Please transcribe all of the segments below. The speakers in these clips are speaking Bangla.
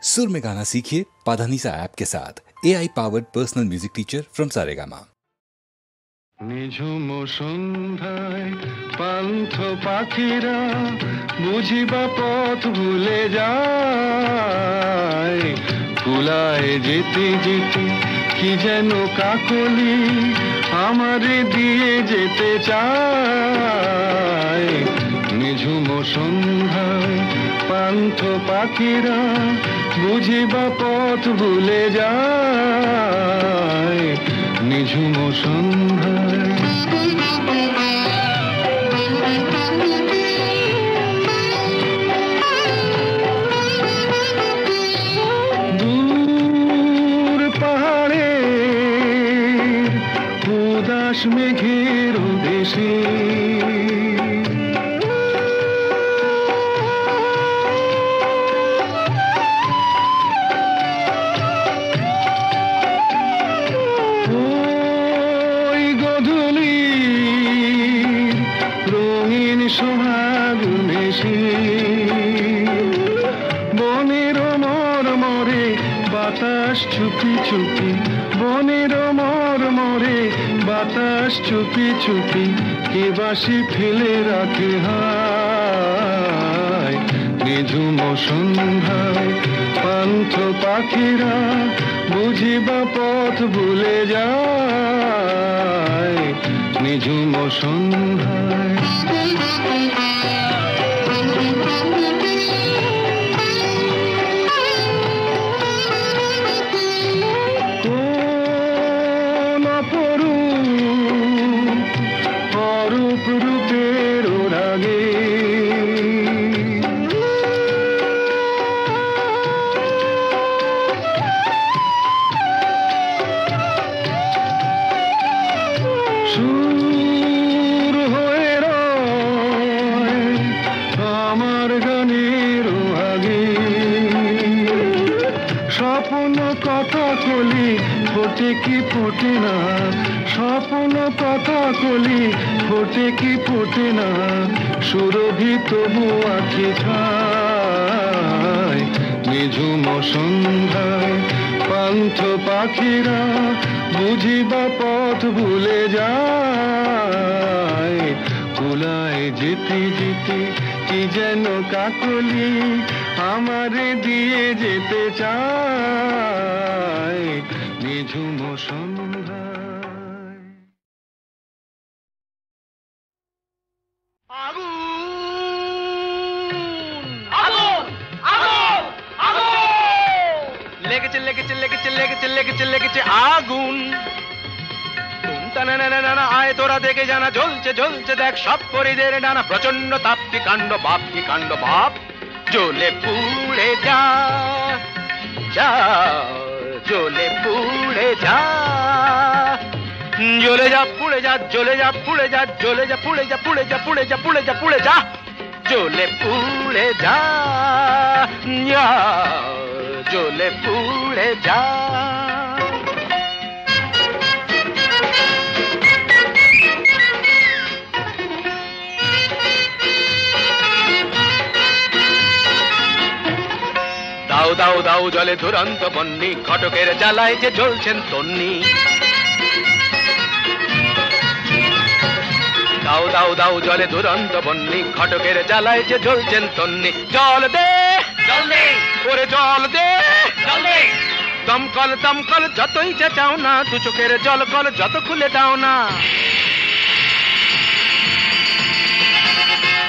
सुर में गाना सीखिए पाधानीसा ऐप के साथ AI powered personal music teacher from Saregama. নিঝুম সন্ধ্যায় পান্থ পাখিরা বুঝিবা পথ ভুলে যায়, কুলায় যেতে যেতে কি যেন কাকলি আমারে দিয়ে যেতে চায়। নিঝুম সন্ধ্যায় পান্থ পাখিরা বুঝিবা পথ ভুলে যায়, নিঝুম সন্ধ্যায়। দূর পাহাড়ে উদাস মেঘের দেশে বনের মরমরে বাতাস চুপি চুপি, বনের মরমরে বাতাস চুপি চুপি কে বাসি ফেলে রাখে হায়। নিঝুম সন্ধ্যায় পান্থ পাখিরা বুঝিবা পথ ভুলে যায়, নিঝুম সন্ধ্যায়। স্বপ্ন কথা কলি ফোটে কি ফোটে না, স্বপ্ন কথা কলি ফোটে কি ফোটে না, সুরভি তবু আঁখি ঠায়। নিঝুম সন্ধ্যায় পান্থ পাখিরা বুঝিবা পথ ভুলে যায়, কুলায় যেতে যেতে কি যেন কাকলি আমারে দিয়ে যেতে চায়, নিঝুম সন্ধ্যায়। আগুন আগুন আগুন আগুন লেগেছে লেগেছে লেগেছে লেগেছে লেগেছে লেগেছে আগুন। টানা আয় তোরা দেখে জানা জ্বলছে জ্বলছে দেখ সব পরিদের ডানা, প্রচন্ড তাপ কি কাণ্ড বাপ কি কাণ্ড বাপ, জ্বলে পুড়ে যা যা জ্বলে পুড়ে যা, জ্বলে যা পুড়ে যা জ্বলে যা পুড়ে যা জ্বলে যা পুড়ে যা পুড়ে যা পুড়ে যা পুড়ে যা পুড়ে যা, জ্বলে পুড়ে যা জ্বলে পুড়ে যা। দাও দাও দাও জলে দুরন্ত বন্যি, ঘটকের জ্বালায় যে জ্বলছেন তন্নি। দাও দাও দাও জলে দুরন্ত বন্যি, ঘটকের জ্বালায় যে জ্বলছেন তন্নি। জল দে জল দে ওরে জল দে জল দে, দমকল দমকল যতই চেঁচাও না, দু চোখের জল কল যত খুলে দাও না।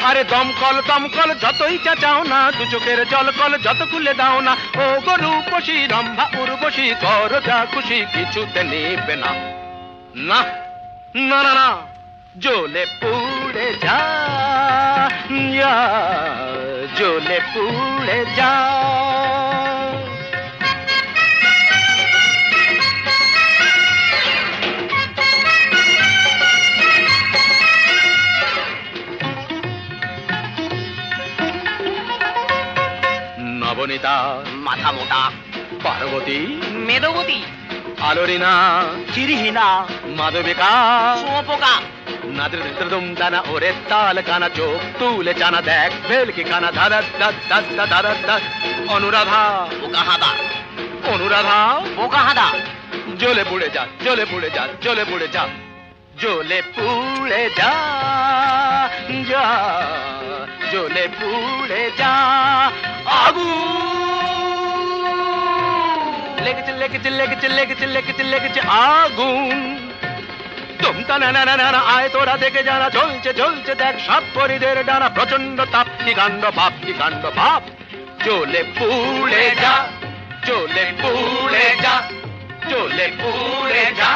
আরে দমকল দমকল যতই চেঁচাও না, দু চোখের জল কল যত খুলে দাও না। ও গরু পশি রম্ভা উর্বশী কর যা খুশি কিছুতে নেবে না, না না না না, জ্বলে পুড়ে যা জ্বলে পুড়ে যা। নবনীতা মাথা মোটা, পার্বতী মেদবতী, আলোরিনা চিরিহীনা, মাধবিকা শুঁয়োপোকা, নাদের দুম দানা ওরে তাল কানা চোখ তুলে জানা দেখ ভেলকি কানা ধারা ধারা অনুরাধা বোকা হাদা অনুরাধা বোকা হাদা জ্বলে পুড়ে যা জ্বলে পুড়ে যা জ্বলে পুড়ে যা জ্বলে পুড়ে যা যা জ্বলে পুড়ে যা আগুন লেগেছে লেগেছে লেগেছে লেগেছে লেগেছে লেগেছে আগুন তুমতা না না না আয় তোরা দেখে যারা জ্বলছে জ্বলছে দেখ সব পরিদের ডানা প্রচন্ড তাপ কি কাণ্ড বাপ কি কাণ্ড বাপ জ্বলে পুড়ে যা জ্বলে পুড়ে যা জ্বলে পুড়ে যা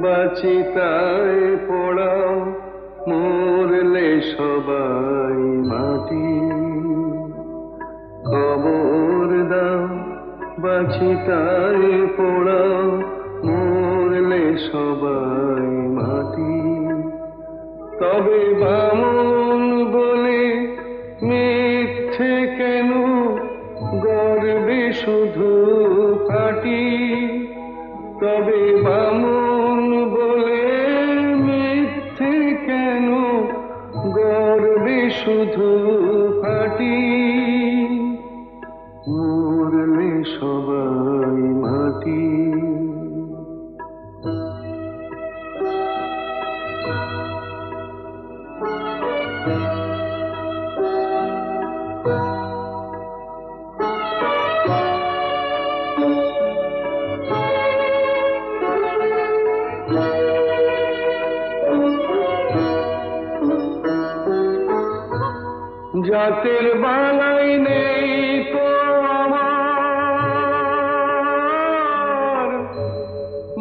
বাঁচিতায় পড়াও মরলে সবাই মাটি খবর দাও বাঁচিতায় পড়াও মরলে সবাই মাটি তবে বামন বলে মিথ্যে কেন গর্বে শুধু ফাটি তবে বামন বলে মিথ্যে কেন গর্বে শুধু ফাটি মরলে সবাই মাটি জাতের বালাই নেই তো আমার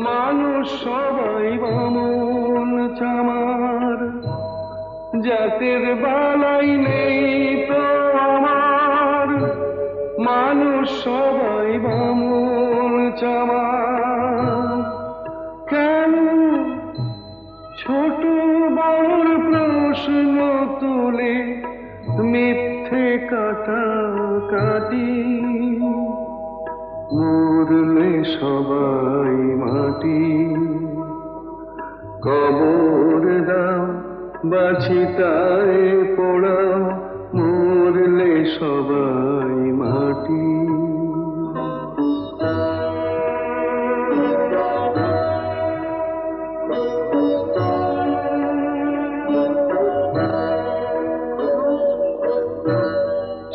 মানুষ সবাই বামন চামার জাতের বালাই নেই তো আমার মানুষ সবাই বামন চামার কেন ছোট বড় প্রশ্ন তুলে মিথ্যে কাটাকাটি মরলে সবাই মাটি কবর দাও বাঁচিতায় পোড়াও মরলে সবাই মাটি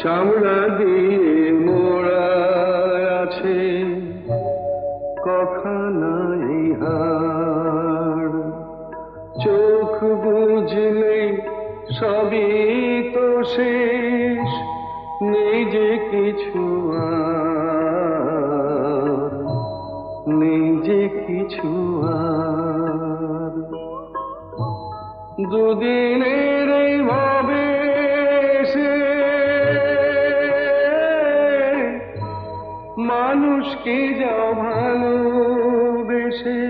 চামড়া দিয়ে মোড়া আছে কখানাই হাড় চোখ বুঝলে সবই তো শেষ নেই যে কিছু আর নেই যে কিছু আর দুদিনের ভাবে মানুষকে যাও ভালোবেসে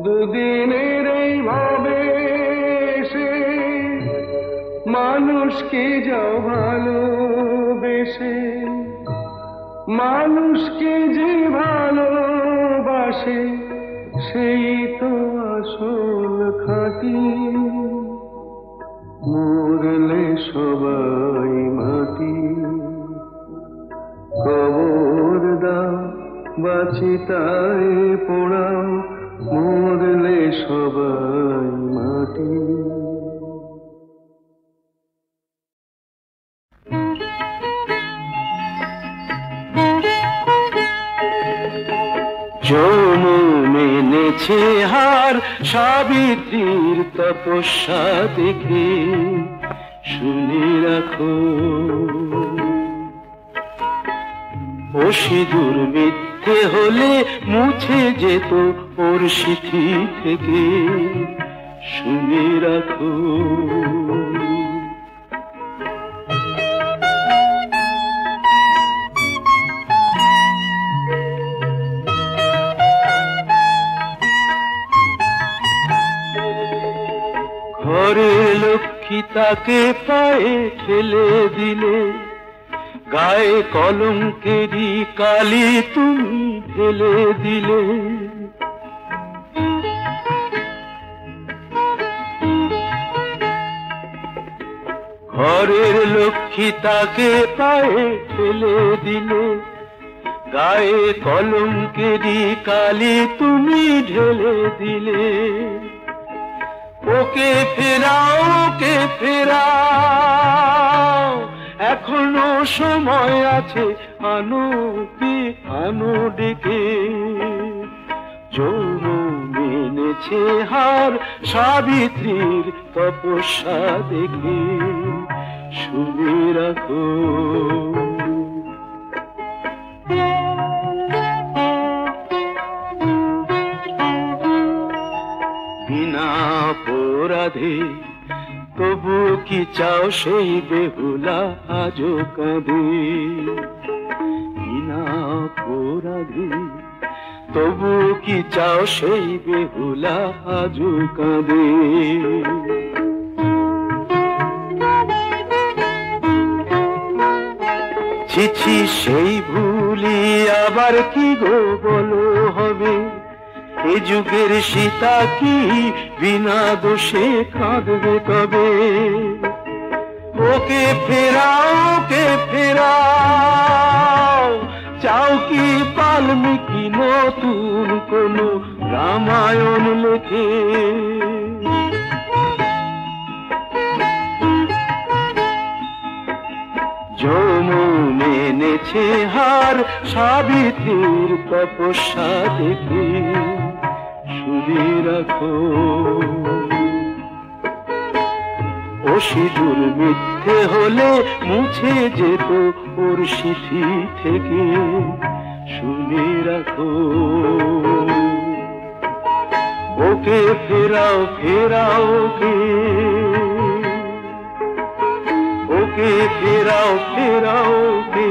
দুদিনের এই ভাবে সে মানুষকে যাও ভালোবেসে মানুষকে যে ভালোবাসে সেই তো আসল খাঁটি মরলে সবাই মাটি কবর দাও বাঁচিতায় পোড়াও মরলে সবাই মাটি মেনেছে হার সাবিত্রীর তপস্যা দেখে শুনে রাখো ও সিঁদুর মিথ্যে হলে মুছে যেত ওর সিঁথি থেকে, শুনে রাখো। ঘরের লক্ষ্মী তাকে পায়ে ঠেলে দিলে, গায়ে কলঙ্কেরই কালি তুমি ঢেলে দিলে। ঘরের লক্ষ্মী তাকে পায়ে ঠেলে দিলে, গায়ে কলঙ্কেরই কালি তুমি ঢেলে দিলে। ওকে ফেরাও, ওকে ফেরাও, এখনো সময় আছে, আনো কি আনো ডেকে। যৌবন মেনেছে হার সাবিত্রীর তপস্যা দেখে, শুনে রাখো। বিনা অপরাধে তবু কি চাও সেই বেহুলা আজো কাঁদে। বিনা অপরাধে তবু কি চাও সেই বেহুলা আজো কাঁদে। ছিছি সেই ভুলি আবার কি গো বলো হবে। এ যুগের সীতা কি বিনা দোষে কাঁদবে কবে। ওকে ফেরাও, ওকে ফেরাও, চাও কি বাল্মীকি নতুন কোন রামায়ণ লেখে। যমুন এনেছে হার সাবিত্রীর তপস্যা দেখে, শুনে রাখো। ও সিঁদুর মিথ্যে হলে মুছে যেত ওর সিঁথি থেকে, শুনে রাখো। ওকে ফেরাও, ফেরাও ওকে, ওকে ফেরাও, ফেরাও ওকে,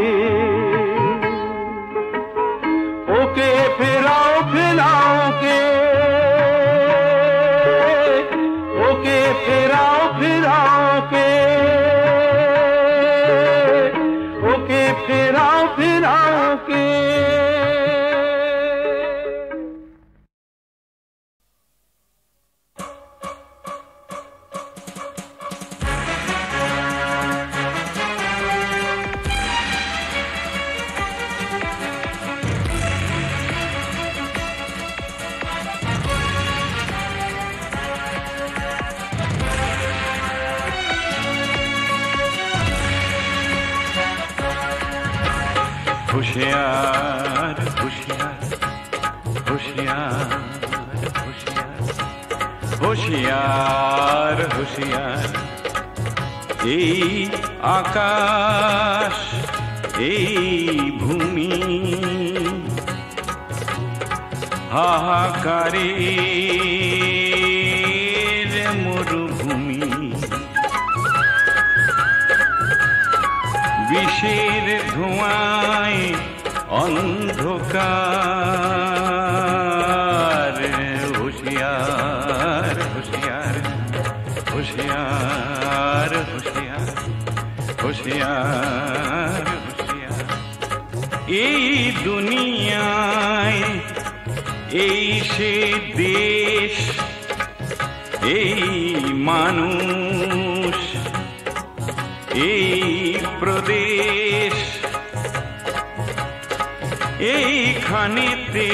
ওকে ফেরাও, ফেরাও ওকে, ওকে ফেরাও, ফেরাও ওকে, ওকে ফেরাও, ফেরাও ওকে। होशियार होशियार होशियार होशियार होशियार এই আকাশ এই ভূমি হাহাকারের মরুভূমি বিষের ধোঁয়ায় অন্ধকার होशियार होशियार होशियार होशियार होशियार होशियार এই দুনিয়ায় এই সে দেশ এই মানুষ এই প্রদেশ এইখানেতে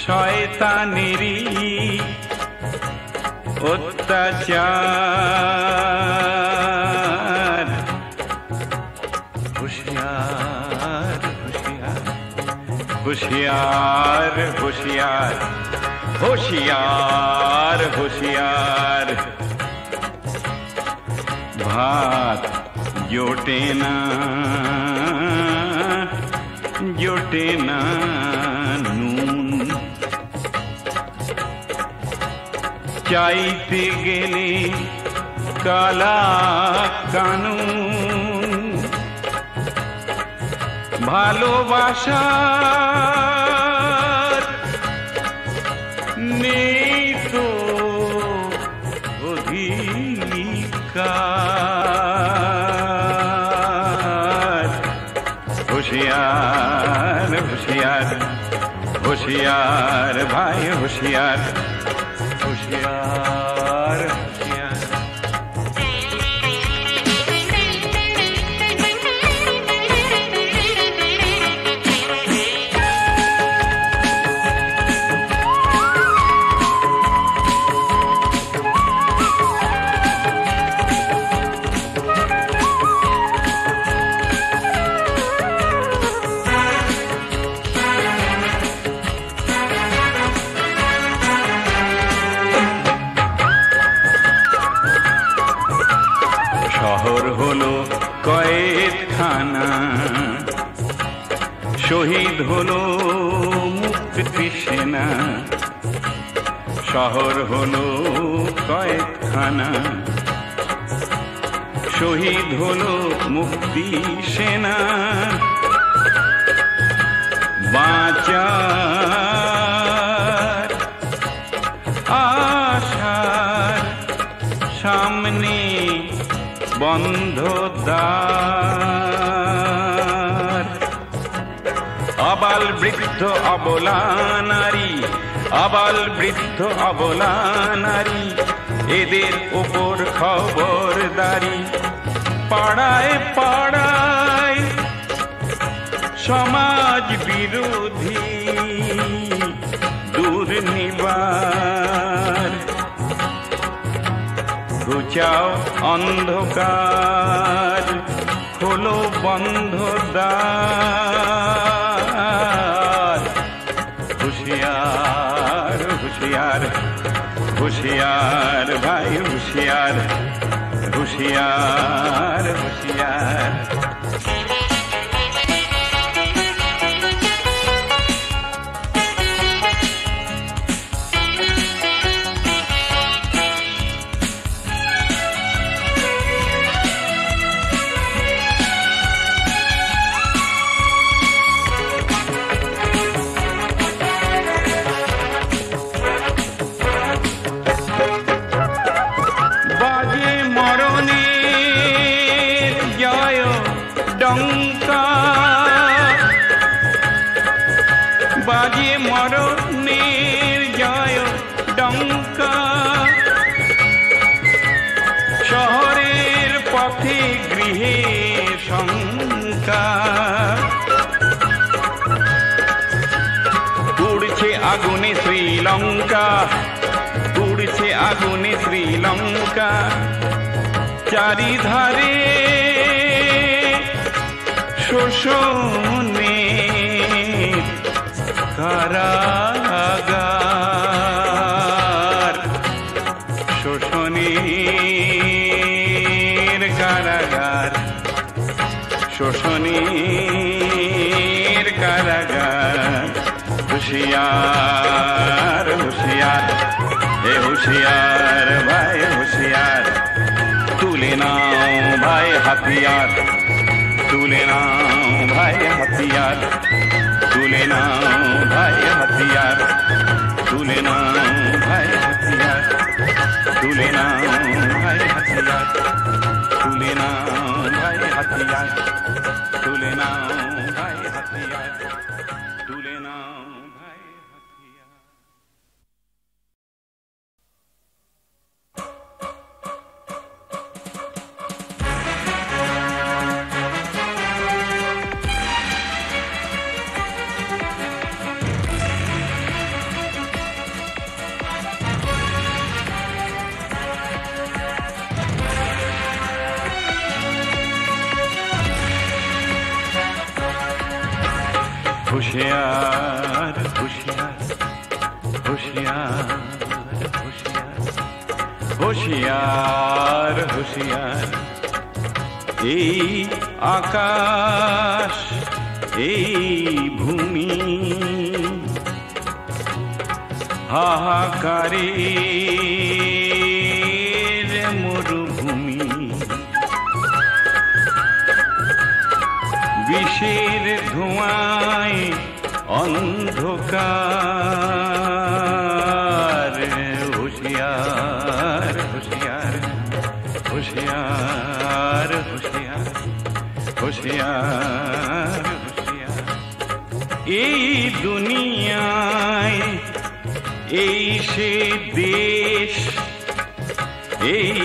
শয়তানেরই অত্যাচার होशियार होशियार होशियार होशियार होशियार होशियार ভাত জোটে না জোটে না নুন, চাইতে গেলে কালা কানুন, ভালোবাসার নেই তো অধিকার। হুঁশিয়ার হুঁশিয়ার হুঁশিয়ার ভাই হুঁশিয়ার, হুঁশিয়ার হুঁশিয়ার। শহর হলো কয়েদখানা, শহীদ হলো মুক্তি সেনা। শহর হলো কয়েদখানা, শহীদ হলো মুক্তি সেনা। বাঁচার আশার সামনে বন্ধ দ্বার। আবাল বৃদ্ধ অবলা নারী, আবাল বৃদ্ধ অবলা নারী, এদের উপর খবরদারি। পাড়ায় পাড়ায় সমাজ বিরোধী দুর্নিবার। ঘুচাও অন্ধকার, খোলো বন্ধ দ্বার। হুঁশিয়ার হুঁশিয়ার হুঁশিয়ার ভাই হুঁশিয়ার, হুঁশিয়ার হুঁশিয়ার। বাজে মরণের জয় ডঙ্কা, বাজে মরণের জয় ডঙ্কা। শহরের পথে গৃহে শঙ্কা, উড়ছে আগুনে শ্রীলঙ্কা, উড়ছে আগুনে শ্রীলঙ্কা। চারিধারে শোষণে কারাগার, শোষণের কারাগার, শোষণের কারাগার। হুঁশিয়ার হুঁশিয়ার এ হুঁশিয়ার ভাই হুঁশিয়ার। তুলে নাও ভাই হাতিয়ার, তুলে নাও ভাই হাতিয়ার, তুলে নাও ভাই হাতিয়ার, তুলে নাও ভাই হাতিয়ার, তুলে নাও ভাই হাতিয়ার, তুলে নাও ভাই হাতিয়ার, তুলে নাও ভাই হাতিয়ার, তুলে নাও ভাই হাতিয়ার। হুঁশিয়ার হুঁশিয়ার হুঁশিয়ার হুঁশিয়ার হুঁশিয়ার। এই আকাশ এই ভূমি হাহাকারের মরুভূমি, বিষের ধোঁয়ায় অন্ধকার। হুঁশিয়ার হুঁশিয়ার হুঁশিয়ার হুঁশিয়ার হুঁশিয়ার হুঁশিয়ার, এই দুনিয়ায় এই সে দেশ, এই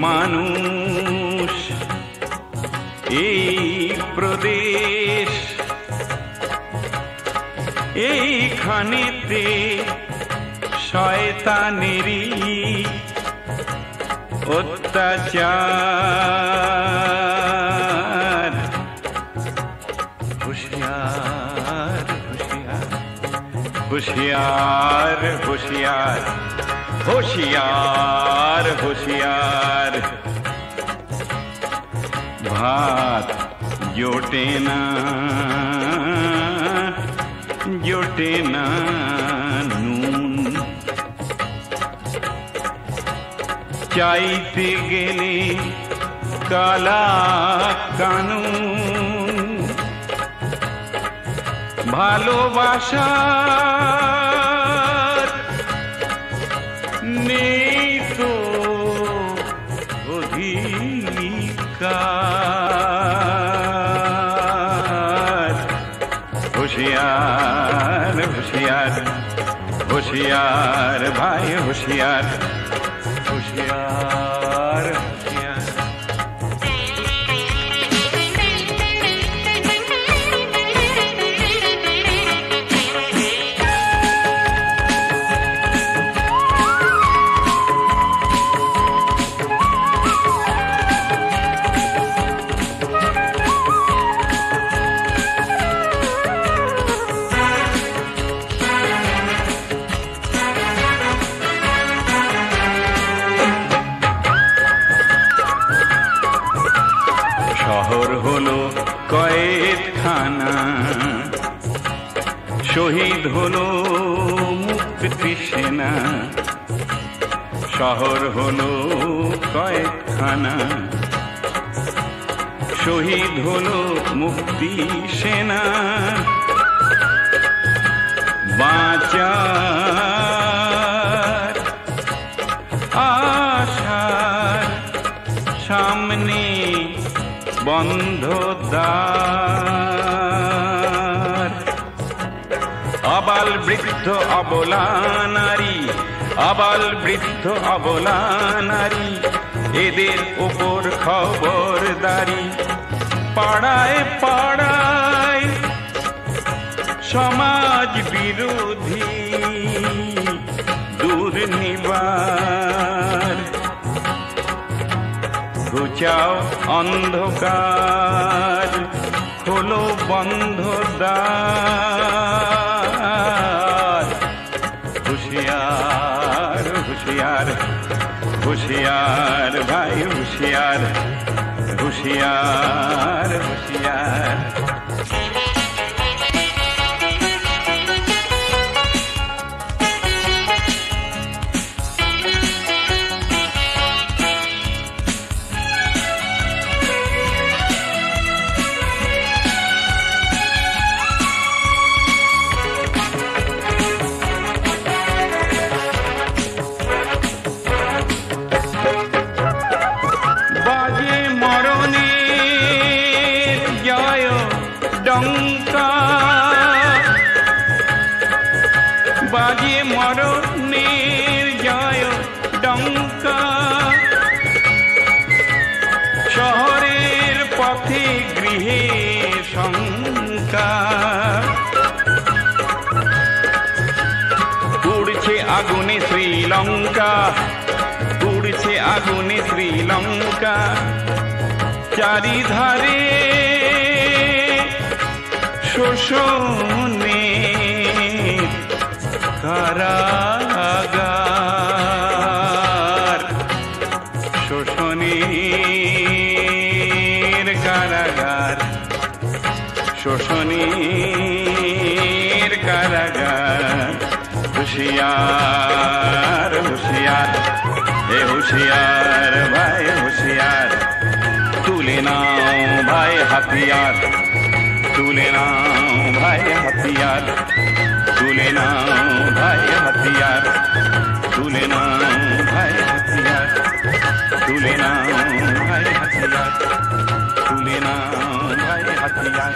মানুষ, এই প্রদেশ, এইখানেতে শয়তানেরই অত্যাচার। হুঁশিয়ার হুঁশিয়ার হুঁশিয়ার হুঁশিয়ার হুঁশিয়ার হুঁশিয়ার, ভাত জোটে না জোটে না নুন, চাইতে গেলে কালা কানুন। ভালোবাসার নেই তো অধিকার। হুঁশিয়ার হুঁশিয়ার হুঁশিয়ার ভাই হুঁশিয়ার হুঁশিয়ার হুঁশিয়ার। শহর হলো কয়েদখানা, শহীদ হলো মুক্তি সেনা। শহর হলো কয়েদখানা, শহীদ হলো মুক্তি সেনা। বাঁচার আশার সামনে বন্ধ দ্বার। আবাল বৃদ্ধ অবলা নারী, আবাল বৃদ্ধ অবলা নারী, এদের উপর খবরদারি। পাড়ায় পাড়ায় সমাজ বিরোধী দুর্নিবার। ঘুচাও অন্ধকার, খোলো বন্ধ দ্বার। হুঁশিয়ার হুঁশিয়ার হুঁশিয়ার ভাই হুঁশিয়ার হুঁশিয়ার হুঁশিয়ার। বাজে মরণের জয় ডঙ্কা, বাজে মরণের জয় ডঙ্কা। শহরের পথে গৃহে শঙ্কা, উড়ছে আগুনে শ্রীলঙ্কা, উড়ছে আগুনে শ্রীলঙ্কা। চারিধারে শোষণে কারাগার, শোষণের কারাগার, শোষণীর কারাগার। হুঁশিয়ার হুঁশিয়ার এ হুঁশিয়ার ভাই হুঁশিয়ার, তুলে নাও ভাই হাতিয়ার, তুলে নাও ভাই হাতিয়ার, তুলে নাও ভাই হাতিয়ার, তুলে নাও ভাই হাতিয়ার, তুলে নাও ভাই হাতিয়ার, তুলে নাও ভাই হাতিয়ার।